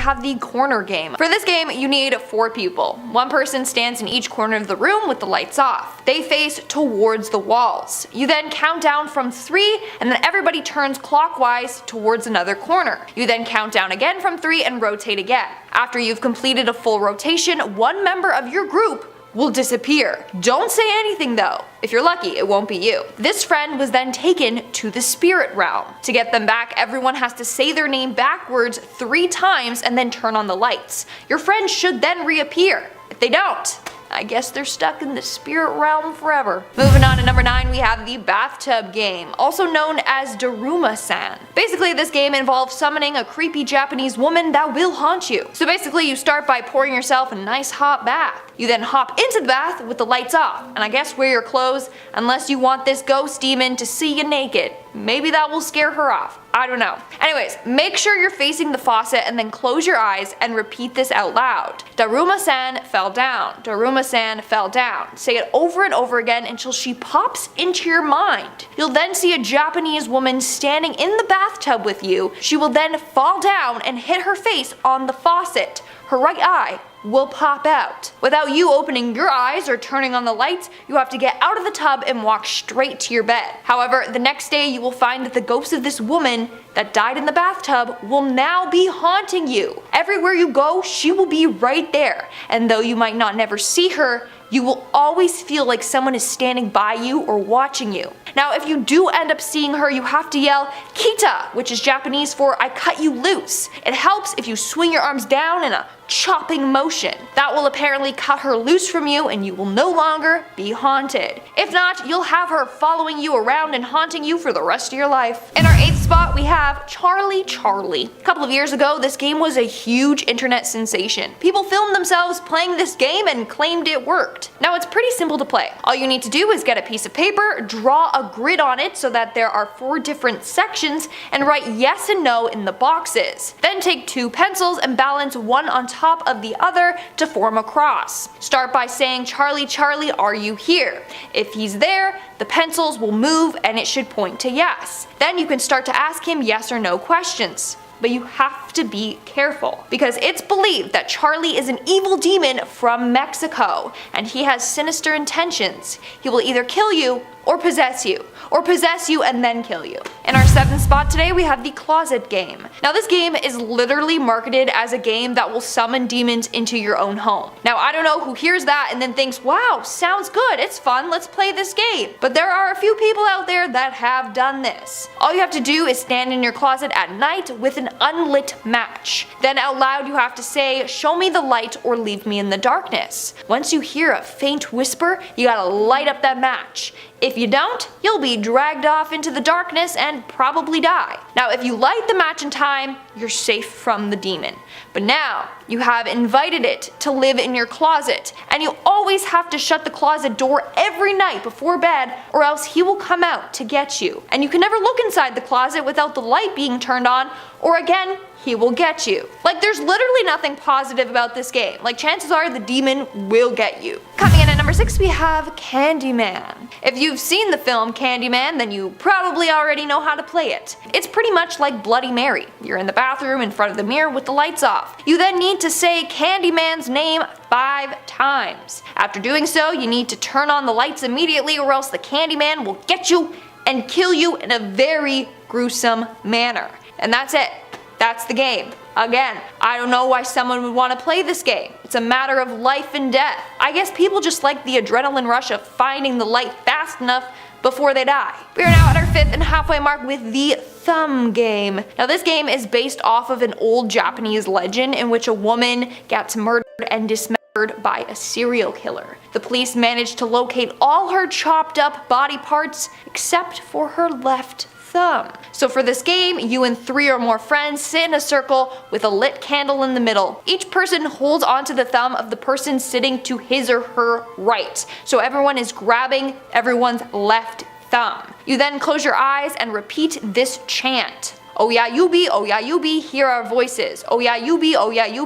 have the corner game. For this game, you need 4 people. One person stands in each corner of the room with the lights off. They face towards the walls. You then count down from 3, and then everybody turns clockwise towards another corner. You then count down again from 3 and rotate again. After you've completed a full rotation, one member of your group will disappear. Don't say anything though. If you're lucky, it won't be you. This friend was then taken to the spirit realm. To get them back, everyone has to say their name backwards 3 times and then turn on the lights. Your friend should then reappear. If they don't, I guess they're stuck in the spirit realm forever. Moving on to number 9, we have the bathtub game, also known as DaRuMa San. Basically, this game involves summoning a creepy Japanese woman that will haunt you. So basically, you start by pouring yourself a nice hot bath. You then hop into the bath with the lights off, and I guess wear your clothes unless you want this ghost demon to see you naked. Maybe that will scare her off. I don't know. Anyways, make sure you're facing the faucet and then close your eyes and repeat this out loud. DaRuMa San fell down. DaRuMa San fell down. Say it over and over again until she pops into your mind. You'll then see a Japanese woman standing in the bathtub with you. She will then fall down and hit her face on the faucet. Her right eye will pop out. Without you opening your eyes or turning on the lights, you have to get out of the tub and walk straight to your bed. However, the next day you will find that the ghost of this woman that died in the bathtub will now be haunting you. Everywhere you go, she will be right there. And though you might not never see her, you will always feel like someone is standing by you or watching you. Now, if you do end up seeing her, you have to yell "Kita," which is Japanese for "I cut you loose." It helps if you swing your arms down in a chopping motion. That will apparently cut her loose from you and you will no longer be haunted. If not, you'll have her following you around and haunting you for the rest of your life. In our 8th spot, we have Charlie Charlie. A couple of years ago, this game was a huge internet sensation. People filmed themselves playing this game and claimed it worked. Now, it's pretty simple to play. All you need to do is get a piece of paper, draw a grid on it so that there are 4 different sections, and write yes and no in the boxes. Then take 2 pencils and balance one on top of the other to form a cross. Start by saying, "Charlie, Charlie, are you here?" If he's there, the pencils will move and it should point to yes. Then you can start to ask him yes or no questions. But you have to be careful, because it's believed that Charlie is an evil demon from Mexico, and he has sinister intentions. He will either kill you or possess you and then kill you. In our 7th spot today, we have the closet game. Now, this game is literally marketed as a game that will summon demons into your own home. Now, I don't know who hears that and then thinks, wow, sounds good, it's fun, let's play this game. But there are a few people out there that have done this. All you have to do is stand in your closet at night with an unlit match. Then out loud you have to say, "Show me the light or leave me in the darkness." Once you hear a faint whisper, you gotta light up that match. If you don't, you'll be dragged off into the darkness and probably die. Now, if you light the match in time, you're safe from the demon. But now, you have invited it to live in your closet, and you always have to shut the closet door every night before bed, or else he will come out to get you. And you can never look inside the closet without the light being turned on, or again, he will get you. Like, there's literally nothing positive about this game. Like, chances are the demon will get you. Coming in at number 6, we have Candyman. If you've seen the film Candyman, then you probably already know how to play it. It's pretty much like Bloody Mary. You're in the bathroom in front of the mirror with the lights off. You then need to say Candyman's name 5 times. After doing so, you need to turn on the lights immediately, or else the Candyman will get you and kill you in a very gruesome manner. And that's it. That's the game. Again, I don't know why someone would want to play this game. It's a matter of life and death. I guess people just like the adrenaline rush of finding the light fast enough before they die. We are now at our 5th and halfway mark with the thumb game. Now, this game is based off of an old Japanese legend in which a woman gets murdered and dismembered by a serial killer. The police managed to locate all her chopped up body parts except for her left thumb. So for this game, you and 3 or more friends sit in a circle with a lit candle in the middle. Each person holds onto the thumb of the person sitting to his or her right. So everyone is grabbing everyone's left thumb. You then close your eyes and repeat this chant. Oh yeah, you be, hear our voices. Oh yeah, you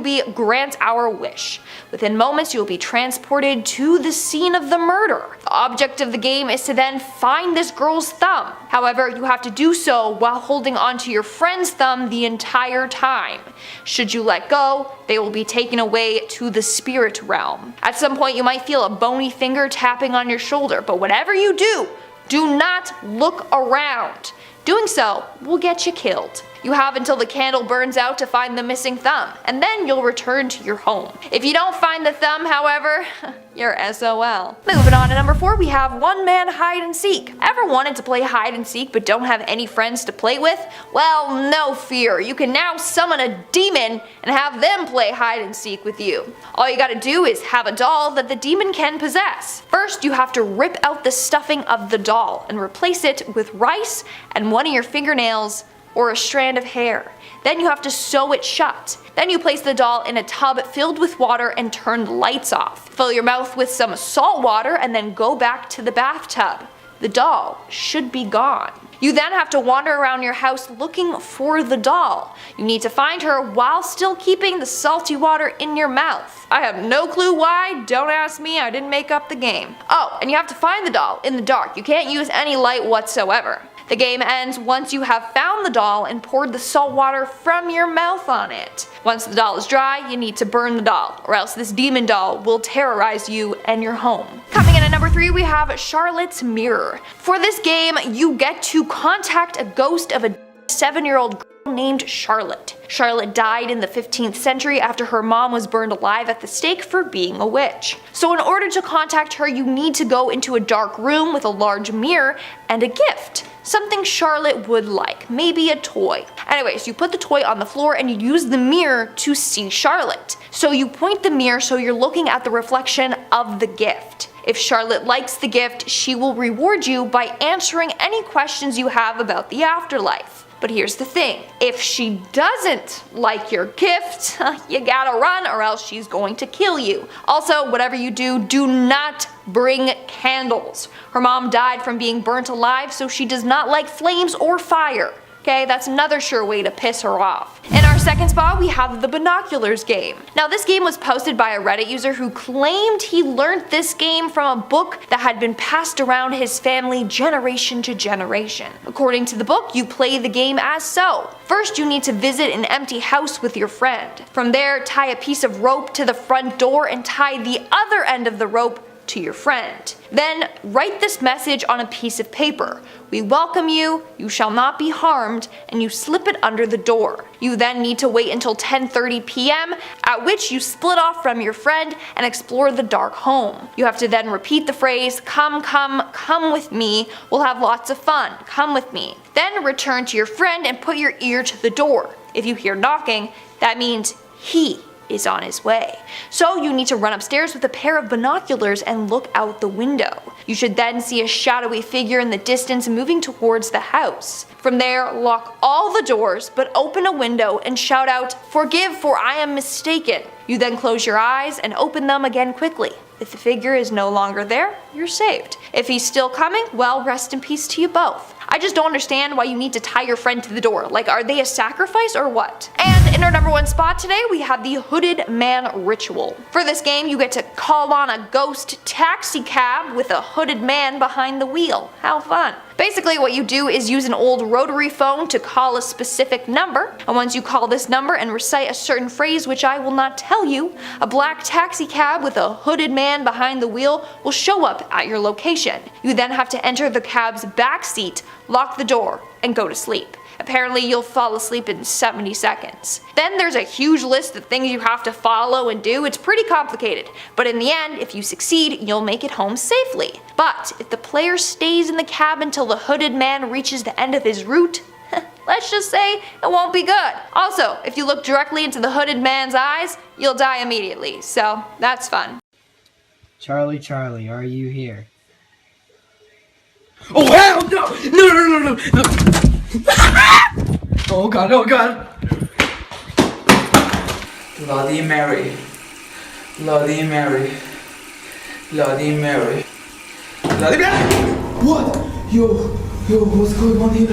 be, grant our wish. Within moments, you'll be transported to the scene of the murder. The object of the game is to then find this girl's thumb. However, you have to do so while holding onto your friend's thumb the entire time. Should you let go, they will be taken away to the spirit realm. At some point, you might feel a bony finger tapping on your shoulder, but whatever you do not look around. Doing so will get you killed. You have until the candle burns out to find the missing thumb, and then you'll return to your home. If you don't find the thumb, however, you're SOL. Moving on to number 4, we have one man hide and seek. Ever wanted to play hide and seek but don't have any friends to play with? Well, no fear. You can now summon a demon and have them play hide and seek with you. All you gotta do is have a doll that the demon can possess. First, you have to rip out the stuffing of the doll and replace it with rice and one of your fingernails or a strand of hair. Then you have to sew it shut. Then you place the doll in a tub filled with water and turn the lights off. Fill your mouth with some salt water and then go back to the bathtub. The doll should be gone. You then have to wander around your house looking for the doll. You need to find her while still keeping the salty water in your mouth. I have no clue why, don't ask me, I didn't make up the game. Oh, and you have to find the doll in the dark. You can't use any light whatsoever. The game ends once you have found the doll and poured the salt water from your mouth on it. Once the doll is dry, you need to burn the doll, or else this demon doll will terrorize you and your home. Coming in at number 3, we have Charlotte's Mirror. For this game, you get to contact a ghost of a 7-year-old girl named Charlotte. Charlotte died in the 15th century after her mom was burned alive at the stake for being a witch. So in order to contact her, you need to go into a dark room with a large mirror and a gift. Something Charlotte would like, maybe a toy. Anyways, you put the toy on the floor and you use the mirror to see Charlotte. So you point the mirror so you're looking at the reflection of the gift. If Charlotte likes the gift, she will reward you by answering any questions you have about the afterlife. But here's the thing, if she doesn't like your gift, you gotta run or else she's going to kill you. Also, whatever you do, do not bring candles. Her mom died from being burnt alive, so she does not like flames or fire. Okay, that's another sure way to piss her off. In our second spot, we have the Binoculars game. Now this game was posted by a Reddit user who claimed he learned this game from a book that had been passed around his family generation to generation. According to the book, you play the game as so. First, you need to visit an empty house with your friend. From there, tie a piece of rope to the front door and tie the other end of the rope to your friend. Then write this message on a piece of paper. We welcome you, you shall not be harmed, and you slip it under the door. You then need to wait until 10:30 p.m., at which you split off from your friend and explore the dark home. You have to then repeat the phrase, come, come, come with me, we'll have lots of fun, come with me. Then return to your friend and put your ear to the door. If you hear knocking, that means he is on his way. So you need to run upstairs with a pair of binoculars and look out the window. You should then see a shadowy figure in the distance moving towards the house. From there, lock all the doors but open a window and shout out, "Forgive, for I am mistaken." You then close your eyes and open them again quickly. If the figure is no longer there, you're saved. If he's still coming, well, rest in peace to you both. I just don't understand why you need to tie your friend to the door. Like, are they a sacrifice or what? And in our number 1 spot today, we have the Hooded Man Ritual. For this game, you get to call on a ghost taxi cab with a hooded man behind the wheel. How fun. Basically, what you do is use an old rotary phone to call a specific number, and once you call this number and recite a certain phrase which I will not tell you, a black taxi cab with a hooded man behind the wheel will show up at your location. You then have to enter the cab's back seat, lock the door, and go to sleep. Apparently you'll fall asleep in 70 seconds. Then there's a huge list of things you have to follow and do. It's pretty complicated, but in the end, if you succeed, you'll make it home safely. But if the player stays in the cab until the hooded man reaches the end of his route, let's just say it won't be good. Also, if you look directly into the hooded man's eyes, you'll die immediately, so that's fun. Charlie, Charlie, are you here? Oh hell no! No! Oh god, oh god! Bloody Mary. Bloody Mary. Bloody Mary. Bloody Mary! What? Yo, Yo, what's going on here?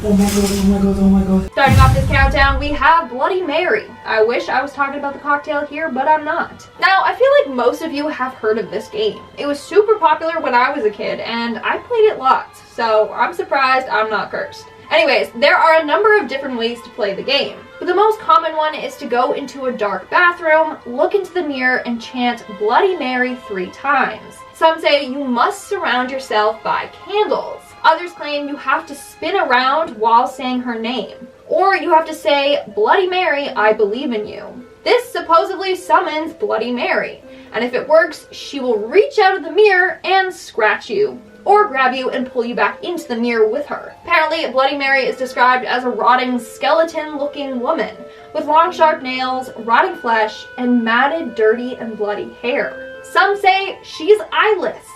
Oh my god, oh my god, oh my god. Starting off this countdown, we have Bloody Mary. I wish I was talking about the cocktail here, but I'm not. Now, I feel like most of you have heard of this game. It was super popular when I was a kid, and I played it lots, so I'm surprised I'm not cursed. Anyways, there are a number of different ways to play the game, but the most common one is to go into a dark bathroom, look into the mirror, and chant Bloody Mary 3 times. Some say you must surround yourself by candles. Others claim you have to spin around while saying her name. Or you have to say, Bloody Mary, I believe in you. This supposedly summons Bloody Mary, and if it works, she will reach out of the mirror and scratch you, or grab you and pull you back into the mirror with her. Apparently, Bloody Mary is described as a rotting skeleton-looking woman, with long sharp nails, rotting flesh, and matted, dirty, and bloody hair. Some say she's eyeless.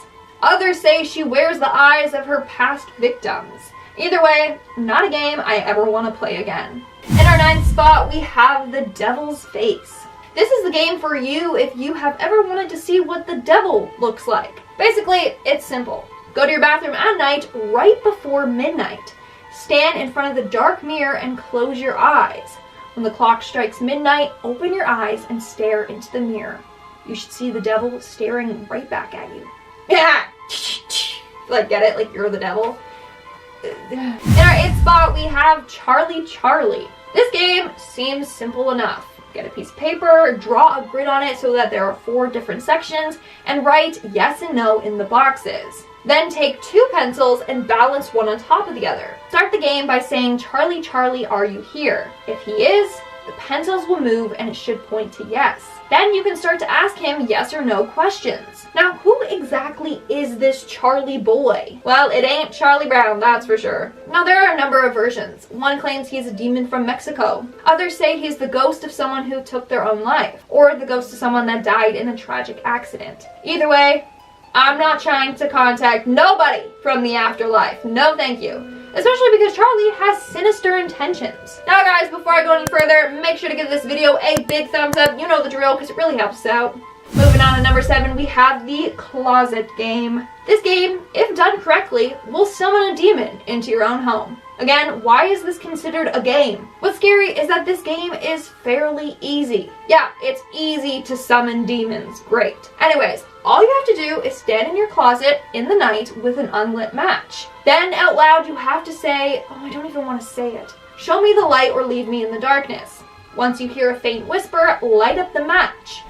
Others say she wears the eyes of her past victims. Either way, not a game I ever want to play again. In our 9th spot, we have the Devil's Face. This is the game for you if you have ever wanted to see what the devil looks like. Basically, it's simple. Go to your bathroom at night right before midnight. Stand in front of the dark mirror and close your eyes. When the clock strikes midnight, open your eyes and stare into the mirror. You should see the devil staring right back at you. Yeah! Like, get it? Like, you're the devil. In our 8th spot, we have Charlie Charlie. This game seems simple enough. Get a piece of paper, draw a grid on it so that there are 4 different sections, and write yes and no in the boxes. Then take 2 pencils and balance one on top of the other. Start the game by saying, Charlie Charlie, are you here? If he is, the pencils will move and it should point to yes. Then you can start to ask him yes or no questions. Now, who exactly is this Charlie boy? Well, it ain't Charlie Brown, that's for sure. Now, there are a number of versions. One claims he's a demon from Mexico. Others say he's the ghost of someone who took their own life, or the ghost of someone that died in a tragic accident. Either way, I'm not trying to contact nobody from the afterlife. No, thank you. Especially because Charlie has sinister intentions. Now guys, before I go any further, make sure to give this video a big thumbs up. You know the drill, because it really helps us out. Moving on to number 7, we have the Closet Game. This game, if done correctly, will summon a demon into your own home. Again, why is this considered a game? What's scary is that this game is fairly easy. Yeah, it's easy to summon demons. Great. Anyways, all you have to do is stand in your closet in the night with an unlit match. Then out loud you have to say, oh, I don't even want to say it. Show me the light or leave me in the darkness. Once you hear a faint whisper, light up the match.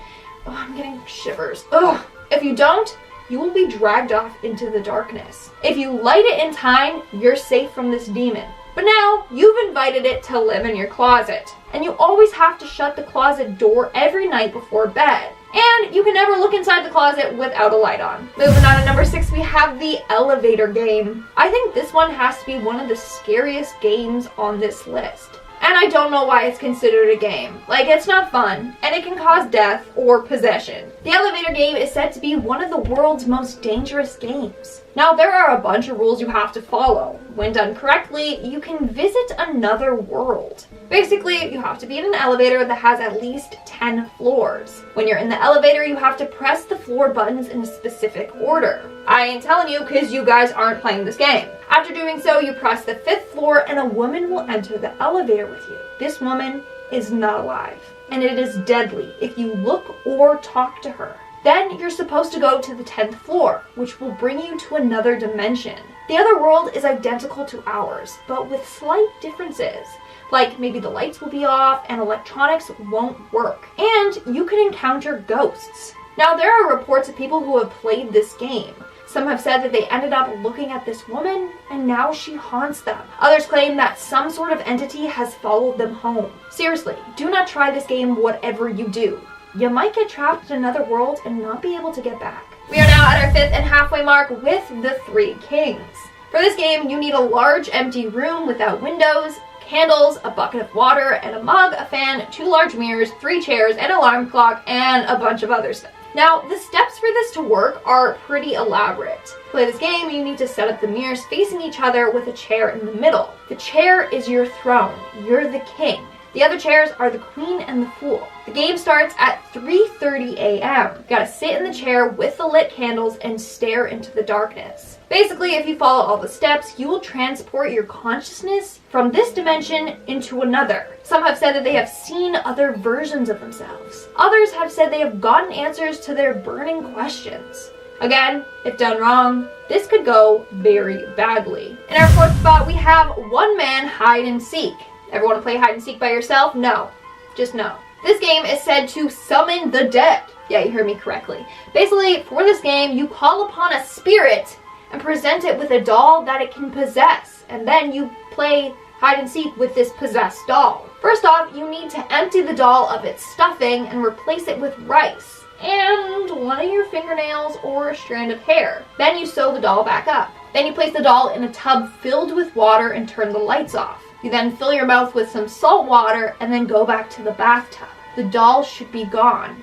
Oh, I'm getting shivers. Ugh. If you don't, you will be dragged off into the darkness. If you light it in time, you're safe from this demon. But now, you've invited it to live in your closet. And you always have to shut the closet door every night before bed. And you can never look inside the closet without a light on. Moving on to number 6, we have the Elevator Game. I think this one has to be one of the scariest games on this list. And I don't know why it's considered a game. Like, it's not fun, and it can cause death or possession. The Elevator Game is said to be one of the world's most dangerous games. Now, there are a bunch of rules you have to follow. When done correctly, you can visit another world. Basically, you have to be in an elevator that has at least 10 floors. When you're in the elevator, you have to press the floor buttons in a specific order. I ain't telling you because you guys aren't playing this game. After doing so, you press the 5th floor and a woman will enter the elevator with you. This woman is not alive, and it is deadly if you look or talk to her. Then you're supposed to go to the 10th floor, which will bring you to another dimension. The other world is identical to ours, but with slight differences. Like maybe the lights will be off and electronics won't work. And you can encounter ghosts. Now there are reports of people who have played this game. Some have said that they ended up looking at this woman and now she haunts them. Others claim that some sort of entity has followed them home. Seriously, do not try this game whatever you do. You might get trapped in another world and not be able to get back. We are now at our 5th and halfway mark with the 3 Kings. For this game, you need a large empty room without windows, candles, a bucket of water, and a mug, a fan, 2 large mirrors, 3 chairs, an alarm clock, and a bunch of other stuff. Now, the steps for this to work are pretty elaborate. To play this game, you need to set up the mirrors facing each other with a chair in the middle. The chair is your throne. You're the king. The The other chairs are the Queen and the Fool. The game starts at 3:30 a.m. You gotta sit in the chair with the lit candles and stare into the darkness. Basically, if you follow all the steps, you will transport your consciousness from this dimension into another. Some have said that they have seen other versions of themselves. Others have said they have gotten answers to their burning questions. Again, if done wrong, this could go very badly. In our fourth spot, we have one man hide and seek. Ever want to play hide and seek by yourself? No. Just no. This game is said to summon the dead. Yeah, you heard me correctly. Basically, for this game, you call upon a spirit and present it with a doll that it can possess. And then you play hide and seek with this possessed doll. First off, you need to empty the doll of its stuffing and replace it with rice and one of your fingernails or a strand of hair. Then you sew the doll back up. Then you place the doll in a tub filled with water and turn the lights off. You then fill your mouth with some salt water and then go back to the bathtub. The doll should be gone.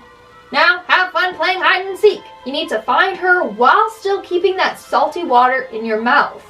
Now, have fun playing hide and seek. You need to find her while still keeping that salty water in your mouth.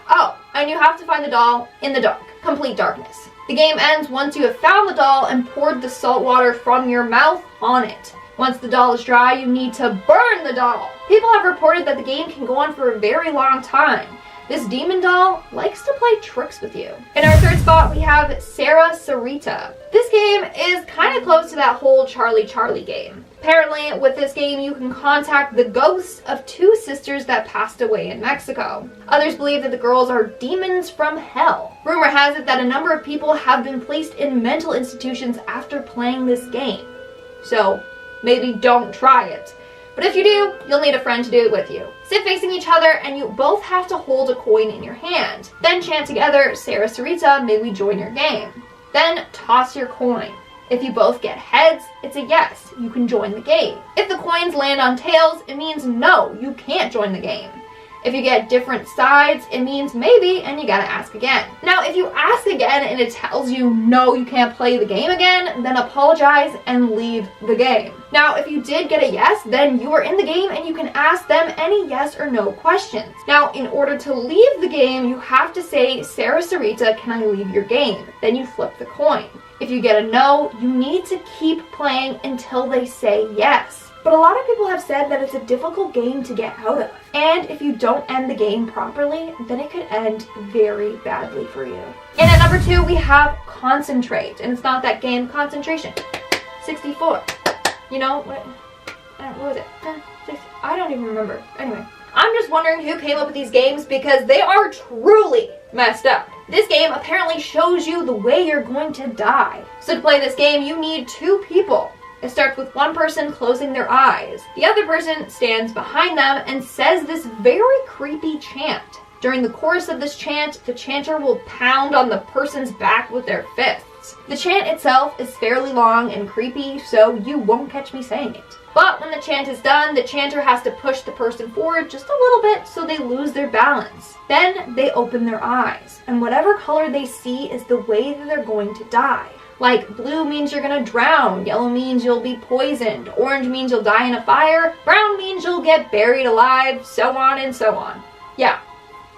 Oh, and you have to find the doll in the dark. Complete darkness. The game ends once you have found the doll and poured the salt water from your mouth on it. Once the doll is dry, you need to burn the doll. People have reported that the game can go on for a very long time. This demon doll likes to play tricks with you. In our third spot, we have Sarita. This game is kind of close to that whole Charlie game. Apparently, with this game, you can contact the ghosts of two sisters that passed away in Mexico. Others believe that the girls are demons from hell. Rumor has it that a number of people have been placed in mental institutions after playing this game. So, maybe don't try it. But if you do, you'll need a friend to do it with you. Sit facing each other and you both have to hold a coin in your hand. Then chant together, Sarita, may we join your game. Then toss your coin. If you both get heads, it's a yes, you can join the game. If the coins land on tails, it means no, you can't join the game. If you get different sides, it means maybe, and you gotta ask again. Now, if you ask again and it tells you no, you can't play the game again, then apologize and leave the game. Now, if you did get a yes, then you are in the game and you can ask them any yes or no questions. Now, in order to leave the game, you have to say, Sarita, can I leave your game? Then you flip the coin. If you get a no, you need to keep playing until they say yes. But a lot of people have said that it's a difficult game to get out of. And if you don't end the game properly, then it could end very badly for you. And at number 2, we have Concentrate. And it's not that game, Concentration. 64. You know, what was it? I don't even remember. Anyway, I'm just wondering who came up with these games because they are truly messed up. This game apparently shows you the way you're going to die. So to play this game, you need 2 people. It starts with one person closing their eyes. The other person stands behind them and says this very creepy chant. During the course of this chant, the chanter will pound on the person's back with their fists. The chant itself is fairly long and creepy, so you won't catch me saying it. But when the chant is done, the chanter has to push the person forward just a little bit so they lose their balance. Then they open their eyes, and whatever color they see is the way that they're going to die. Like, blue means you're gonna drown, yellow means you'll be poisoned, orange means you'll die in a fire, brown means you'll get buried alive, so on and so on. Yeah,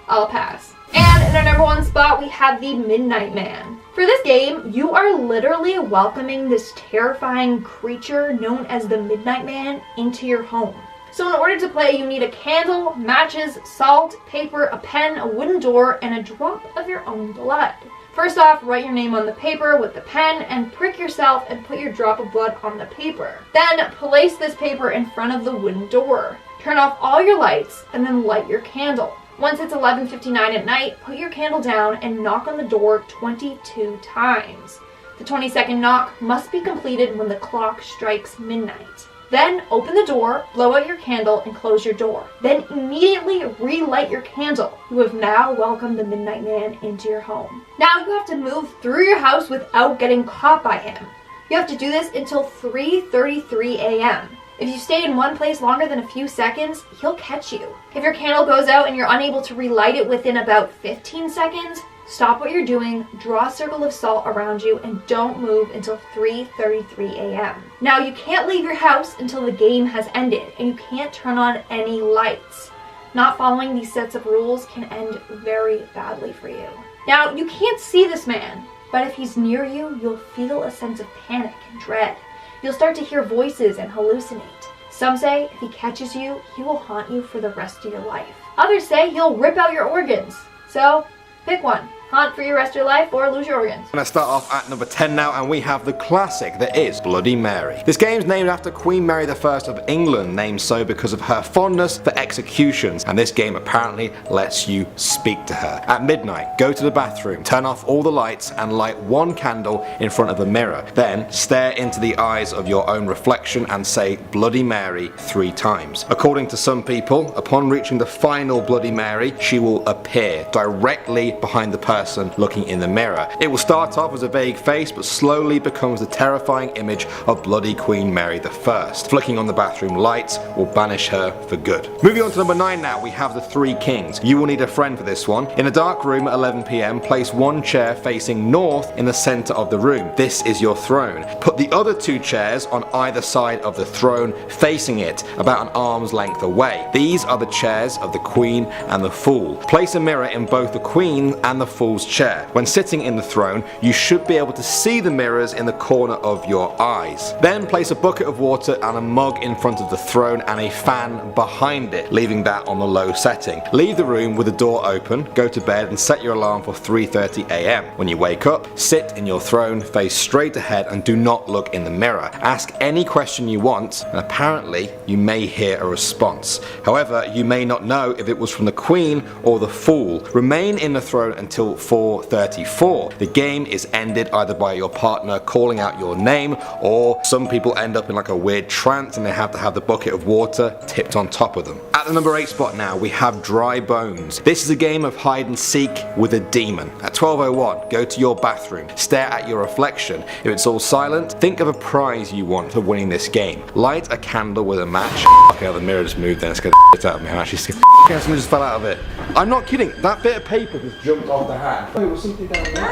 I'll pass. And in our number 1 spot, we have the Midnight Man. For this game, you are literally welcoming this terrifying creature known as the Midnight Man into your home. So in order to play, you need a candle, matches, salt, paper, a pen, a wooden door, and a drop of your own blood. First off, write your name on the paper with the pen and prick yourself and put your drop of blood on the paper. Then place this paper in front of the wooden door. Turn off all your lights and then light your candle. Once it's 11:59 at night, put your candle down and knock on the door 22 times. The 22nd knock must be completed when the clock strikes midnight. Then open the door, blow out your candle, and close your door. Then immediately relight your candle. You have now welcomed the Midnight Man into your home. Now you have to move through your house without getting caught by him. You have to do this until 3:33 a.m. If you stay in one place longer than a few seconds, he'll catch you. If your candle goes out and you're unable to relight it within about 15 seconds, stop what you're doing, draw a circle of salt around you, and don't move until 3:33 a.m. Now, you can't leave your house until the game has ended, and you can't turn on any lights. Not following these sets of rules can end very badly for you. Now, you can't see this man. But if he's near you, you'll feel a sense of panic and dread. You'll start to hear voices and hallucinate. Some say if he catches you, he will haunt you for the rest of your life. Others say he'll rip out your organs. So, pick one. Haunt for your rest of your life or lose your organs. I'm gonna start off at number 10 now, and we have the classic that is Bloody Mary. This game's named after Queen Mary I of England, named so because of her fondness for executions, and this game apparently lets you speak to her. At midnight, go to the bathroom, turn off all the lights and light one candle in front of a mirror. Then stare into the eyes of your own reflection and say Bloody Mary 3 times. According to some people, upon reaching the final Bloody Mary, she will appear directly behind the person looking in the mirror. It will start off as a vague face but slowly becomes the terrifying image of bloody Queen Mary I. Flicking on the bathroom lights will banish her for good. Moving on to number 9 now, we have the 3 Kings. You will need a friend for this one. In a dark room at 11 PM, place one chair facing north in the center of the room. This is your throne. Put the other 2 chairs on either side of the throne, facing it about an arm's length away. These are the chairs of the Queen and the Fool. Place a mirror in both the Queen and the Fool's chair. When sitting in the throne, you should be able to see the mirrors in the corner of your eyes. Then place a bucket of water and a mug in front of the throne and a fan behind it, leaving that on the low setting. Leave the room with the door open, go to bed and set your alarm for 3:30 AM. When you wake up, sit in your throne, face straight ahead and do not look in the mirror. Ask any question you want, and apparently you may hear a response. However, you may not know if it was from the Queen or the Fool. Remain in the throne until 4:34. The game is ended either by your partner calling out your name, or some people end up in like a weird trance and they have to have the bucket of water tipped on top of them. At the number 8 spot now, we have Dry Bones. This is a game of hide and seek with a demon. At 12:01, go to your bathroom, stare at your reflection. If it's all silent, think of a prize you want for winning this game. Light a candle with a match. Okay, the mirror just moved then, it's gonna out of me. I'm actually scared. Something just fell out of it. I'm not kidding, that bit of paper just jumped off the hat. Oh, there was something down there.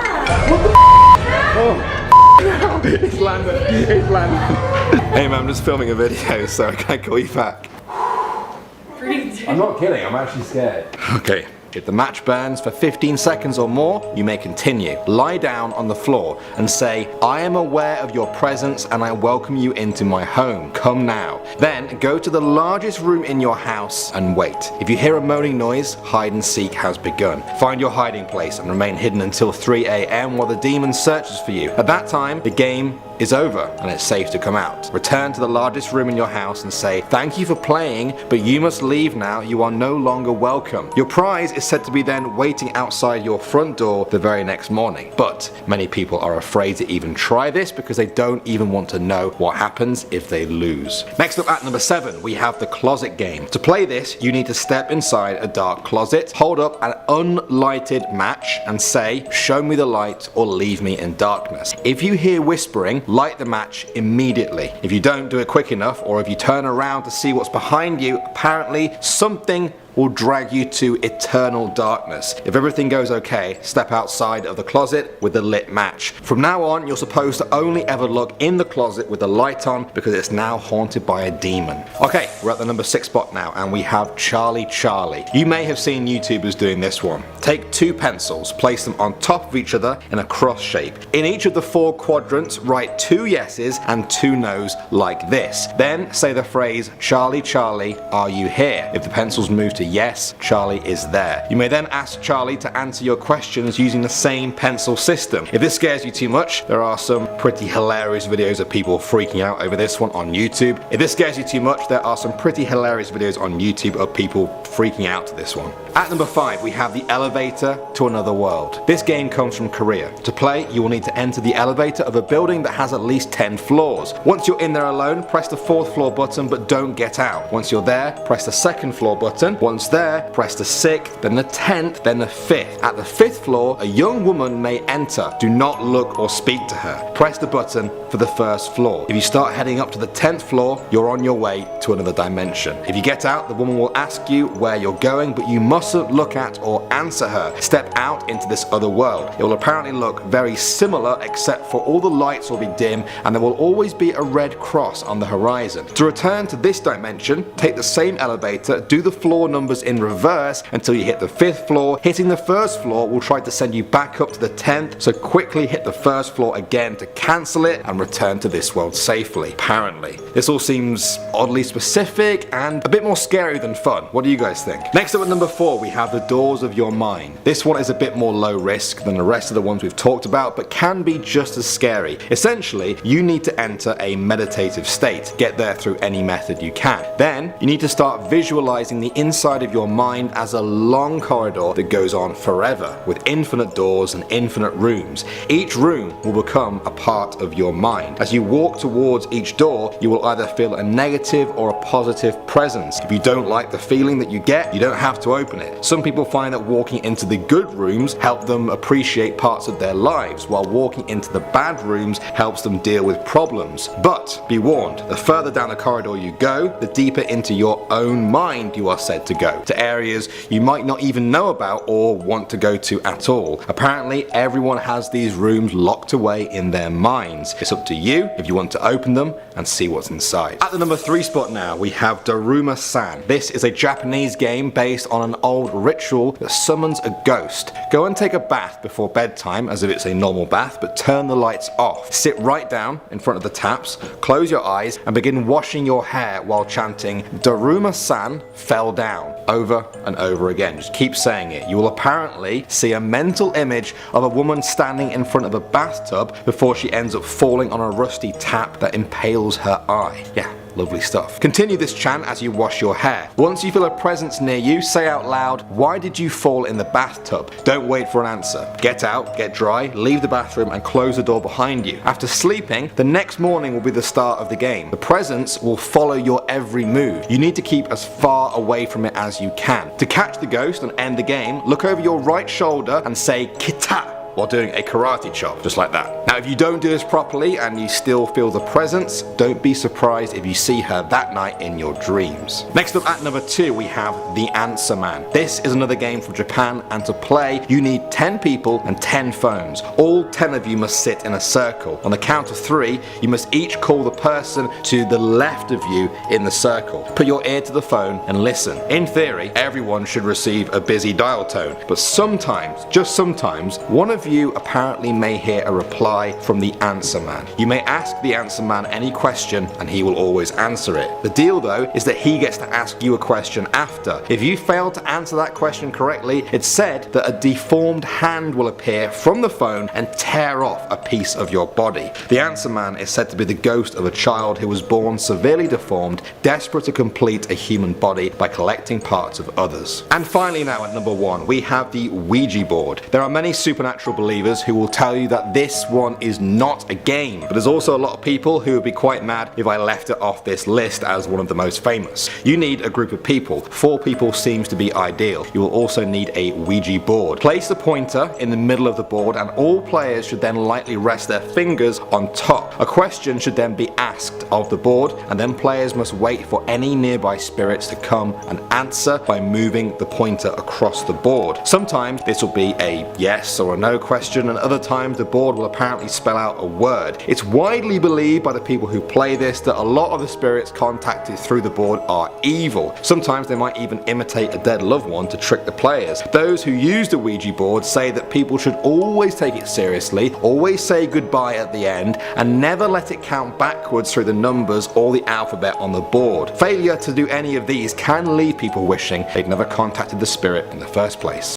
What the Oh, it's landed. It's landed. Hey man, I'm just filming a video, so can I call you back? I'm not kidding, I'm actually scared. Okay. If the match burns for 15 seconds or more, you may continue. Lie down on the floor and say, I am aware of your presence and I welcome you into my home. Come now. Then go to the largest room in your house and wait. If you hear a moaning noise, hide and seek has begun. Find your hiding place and remain hidden until 3 AM while the demon searches for you. At that time, the game is over and it's safe to come out. Return to the largest room in your house and say, thank you for playing, but you must leave now, you are no longer welcome. Your prize is said to be then waiting outside your front door the very next morning. But many people are afraid to even try this because they don't even want to know what happens if they lose. Next up at number 7, we have the closet game. To play this, you need to step inside a dark closet, hold up an unlighted match and say, show me the light or leave me in darkness. If you hear whispering, light the match immediately. If you don't do it quick enough, or if you turn around to see what's behind you, apparently something will drag you to eternal darkness. If everything goes okay, step outside of the closet with the lit match. From now on, you're supposed to only ever look in the closet with the light on because it's now haunted by a demon. Okay, we're at the number 6 spot now and we have Charlie Charlie. You may have seen YouTubers doing this one. Take 2 pencils, place them on top of each other in a cross shape. In each of the 4 quadrants, write 2 yeses and 2 no's like this. Then say the phrase, Charlie Charlie, are you here? If the pencils move to yes, Charlie is there. You may then ask Charlie to answer your questions using the same pencil system. If this scares you too much, there are some pretty hilarious videos of people freaking out over this one on YouTube. If this scares you too much, there are some pretty hilarious videos on YouTube of people freaking out to this one. At number 5, we have the elevator to another world. This game comes from Korea. To play, you will need to enter the elevator of a building that has at least 10 floors. Once you're in there alone, press the 4th floor button but don't get out. Once you're there, press the 2nd floor button. Once there, press the 6th, then the 10th, then the 5th. At the 5th floor, a young woman may enter. Do not look or speak to her. Press the button for the 1st floor. If you start heading up to the 10th floor, you're on your way to another dimension. If you get out, the woman will ask you where you're going, but you mustn't look at or answer her. Step out into this other world. It will apparently look very similar except for all the lights will be dim and there will always be a red cross on the horizon. To return to this dimension, take the same elevator, do the floor number numbers in reverse until you hit the 5th floor. Hitting the 1st floor will try to send you back up to the 10th, so quickly hit the 1st floor again to cancel it and return to this world safely, apparently. This all seems oddly specific and a bit more scary than fun. What do you guys think? Next up at number 4, we have the doors of your mind. This one is a bit more low risk than the rest of the ones we've talked about, but can be just as scary. Essentially, you need to enter a meditative state. Get there through any method you can. Then, you need to start visualizing the inside of your mind as a long corridor that goes on forever, with infinite doors and infinite rooms. Each room will become a part of your mind. As you walk towards each door, you will either feel a negative or a positive presence. If you don't like the feeling that you get, you don't have to open it. Some people find that walking into the good rooms help them appreciate parts of their lives, while walking into the bad rooms helps them deal with problems. But be warned, the further down the corridor you go, the deeper into your own mind you are said to go, to areas you might not even know about or want to go to at all. Apparently, everyone has these rooms locked away in their minds. It's up to you if you want to open them and see what's inside. At the number 3 spot now, we have DaRuMa San. This is a Japanese game based on an old ritual that summons a ghost. Go and take a bath before bedtime as if it's a normal bath, but turn the lights off. Sit right down in front of the taps, close your eyes and begin washing your hair while chanting DaRuMa San fell down over and over again. Just keep saying it. You will apparently see a mental image of a woman standing in front of a bathtub before she ends up falling on a rusty tap that impales her eye. Yeah. Lovely stuff. Continue this chant as you wash your hair. Once you feel a presence near you, say out loud, "Why did you fall in the bathtub?" Don't wait for an answer. Get out, get dry, leave the bathroom and close the door behind you. After sleeping, the next morning will be the start of the game. The presence will follow your every move. You need to keep as far away from it as you can. To catch the ghost and end the game, look over your right shoulder and say "Kita" while doing a karate chop, just like that. Now if you don't do this properly and you still feel the presence, don't be surprised if you see her that night in your dreams. Next up at number 2, we have The Answer Man. This is another game from Japan, and to play you need 10 people and 10 phones. All 10 of you must sit in a circle. On the count of 3, you must each call the person to the left of you in the circle. Put your ear to the phone and listen. In theory, everyone should receive a busy dial tone, but sometimes, just sometimes, one of you apparently may hear a reply from the Answer Man. You may ask the Answer Man any question and he will always answer it. The deal though is that he gets to ask you a question after. If you fail to answer that question correctly, it's said that a deformed hand will appear from the phone and tear off a piece of your body. The Answer Man is said to be the ghost of a child who was born severely deformed, desperate to complete a human body by collecting parts of others. And finally now at number 1, we have the Ouija board. There are many supernatural believers who will tell you that this one is not a game, but there's also a lot of people who would be quite mad if I left it off this list as one of the most famous. You need a group of people. 4 people seems to be ideal. You will also need a Ouija board. Place the pointer in the middle of the board and all players should then lightly rest their fingers on top. A question should then be asked of the board and then players must wait for any nearby spirits to come and answer by moving the pointer across the board. Sometimes this will be a yes or a no question, and other times the board will apparently spell out a word. It's widely believed by the people who play this that a lot of the spirits contacted through the board are evil. Sometimes they might even imitate a dead loved one to trick the players. Those who use the Ouija board say that people should always take it seriously, always say goodbye at the end, and never let it count backwards through the numbers or the alphabet on the board. Failure to do any of these can leave people wishing they'd never contacted the spirit in the first place.